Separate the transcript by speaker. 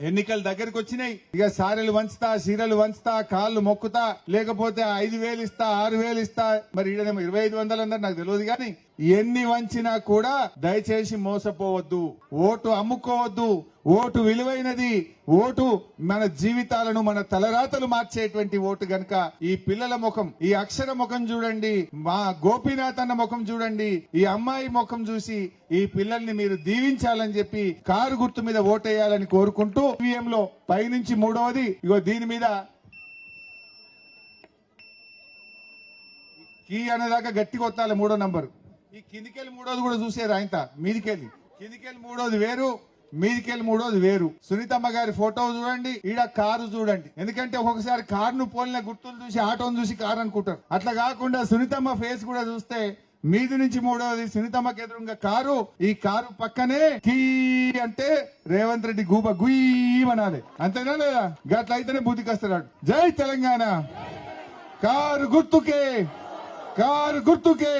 Speaker 1: ఎన్నికలు దగ్గరికి వచ్చినాయి. ఇక సారెలు వంచుతా, చీరలు వంచుతా, కాళ్ళు మొక్కుతా, లేకపోతే 5,000 ఇస్తా, 6,000 ఇస్తా, మరి ఈడనేమో 2,500 అన్నారు. నాకు తెలియదు కానీ ఎన్ని వంచినా కూడా దయచేసి మోసపోవద్దు. ఓటు అమ్ముకోవద్దు. ఓటు విలువైనది. ఓటు మన జీవితాలను, మన తలరాతలు మార్చేటువంటి ఓటు గనక ఈ పిల్లల ముఖం, ఈ అక్షర ముఖం చూడండి, మా గోపీనాథ్ అన్న ముఖం చూడండి, ఈ అమ్మాయి ముఖం చూసి ఈ పిల్లల్ని మీరు దీవించాలని చెప్పి కారు గుర్తు మీద ఓటేయాలని కోరుకుంటూ ఈవీఎంలో పైనుంచి 3వది ఇగో దీని మీద కీ అనేదాకా గట్టి కొట్టాలి 3వ నంబరు. ఈ కిందికెళ్ళి 3వది కూడా చూసేది ఆయన మీదికెళ్ళి. కిందికెళ్ళి 3వది వేరు, మీదికెళ్ళి 3వది వేరు. సునీతమ్మ గారి ఫోటో చూడండి, ఈడ కారు చూడండి. ఎందుకంటే ఒక్కొక్కసారి కారును పోలిన గుర్తులు చూసి ఆటోను చూసి కారు అనుకుంటారు. అట్లా కాకుండా సునీతమ్మ ఫేస్ కూడా చూస్తే మీది నుంచి 3వది సునీతమ్మకి ఎదురుగా కారు. ఈ కారు పక్కనే కీ అంటే రేవంత్ రెడ్డి గూబ గుయ్యమనాలి. అంతేనా లేదా? గట్లయితేనే బుద్ధికి వస్తాడు. జై తెలంగాణ. కారు గుర్తుకే, కారు గుర్తుకే.